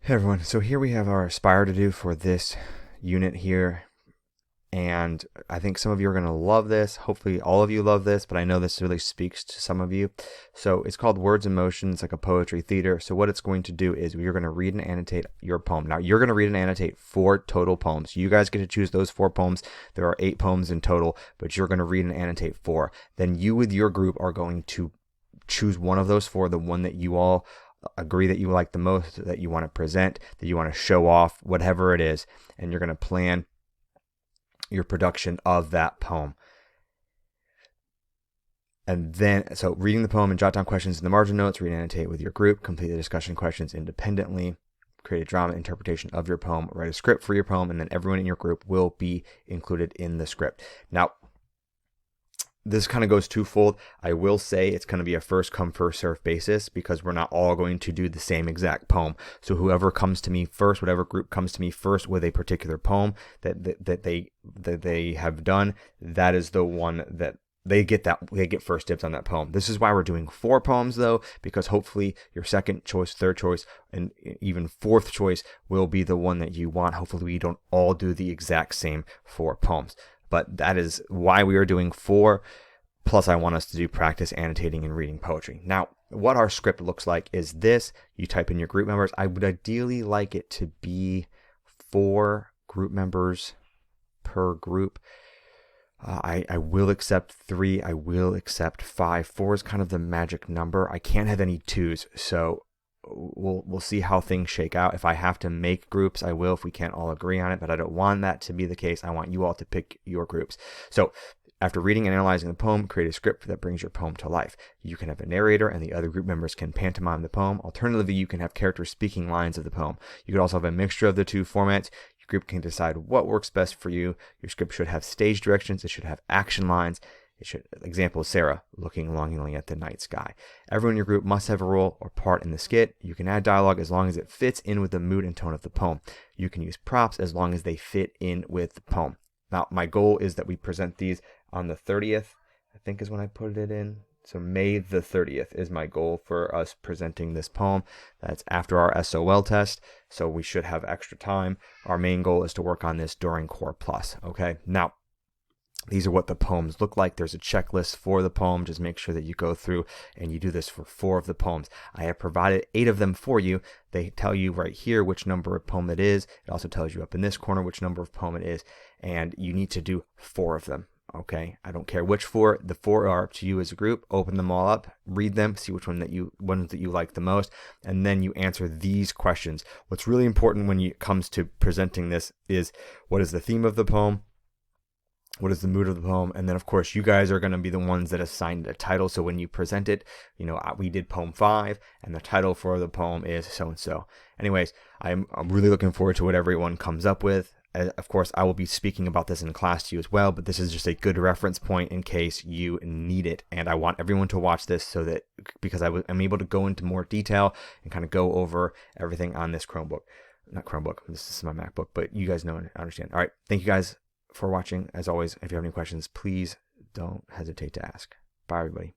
Hey everyone, so here we have our Aspire to do for this unit here, and I think some of you are going to love this. Hopefully all of you love this, but I know this really speaks to some of you. So it's called Words in Motion. It's like a poetry theater. So what it's going to do is you're going to read and annotate your poem. Now you're going to read and annotate 4 total poems. You guys get to choose those 4 poems. There are 8 poems in total, but you're going to read and annotate 4. Then you with your group are going to choose one of those 4, the one that you all agree that you like the most, that you want to present, that you want to show off, whatever it is, and you're going to plan your production of that poem. And then, so reading the poem and jot down questions in the margin notes, read and annotate with your group, complete the discussion questions independently, create a drama interpretation of your poem, write a script for your poem, and then everyone in your group will be included in the script. Now, this kind of goes twofold. I will say it's going to be a first come first serve basis because we're not all going to do the same exact poem. So whoever comes to me first, whatever group comes to me first with a particular poem that they have done, that is the one that they get first dibs on that poem. This is why we're doing 4 poems though, because hopefully your second choice, third choice, and even fourth choice will be the one that you want. Hopefully we don't all do the exact same 4 poems. But that is why we are doing 4. Plus, I want us to do practice annotating and reading poetry. Now, what our script looks like is this. You type in your group members. I would ideally like it to be 4 group members per group. I will accept 3. I will accept 5. 4 is kind of the magic number. I can't have any 2s. So we'll see how things shake out. If I have to make groups, I will if we can't all agree on it, but I don't want that to be the case. I want you all to pick your groups. So after reading and analyzing the poem, create a script that brings your poem to life. You can have a narrator and the other group members can pantomime the poem. Alternatively, you can have characters speaking lines of the poem. You could also have a mixture of the 2 formats. Your group can decide what works best for you. Your script should have stage directions. It should have action lines. Example is Sarah looking longingly at the night sky. Everyone in your group must have a role or part in the skit. You can add dialogue as long as it fits in with the mood and tone of the poem. You can use props as long as they fit in with the poem. Now, my goal is that we present these on the 30th, I think is when I put it in. So May the 30th is my goal for us presenting this poem. That's after our SOL test, so we should have extra time. Our main goal is to work on this during Core Plus, okay? Now, these are what the poems look like. There's a checklist for the poem. Just make sure that you go through and you do this for 4 of the poems. I have provided 8 of them for you. They tell you right here which number of poem it is. It also tells you up in this corner which number of poem it is. And you need to do 4 of them. Okay, I don't care which 4. The 4 are up to you as a group. Open them all up, read them, see which ones that you like the most, and then you answer these questions. What's really important when it comes to presenting this is what is the theme of the poem? What is the mood of the poem? And then, of course, you guys are going to be the ones that assign the title. So when you present it, we did poem 5, and the title for the poem is so-and-so. Anyways, I'm really looking forward to what everyone comes up with. Of course, I will be speaking about this in class to you as well, but this is just a good reference point in case you need it. And I want everyone to watch this so that, because I'm able to go into more detail and kind of go over everything on this Chromebook. Not Chromebook, this is my MacBook, but you guys know and understand. All right, thank you guys for watching. As always, if you have any questions, please don't hesitate to ask. Bye, everybody.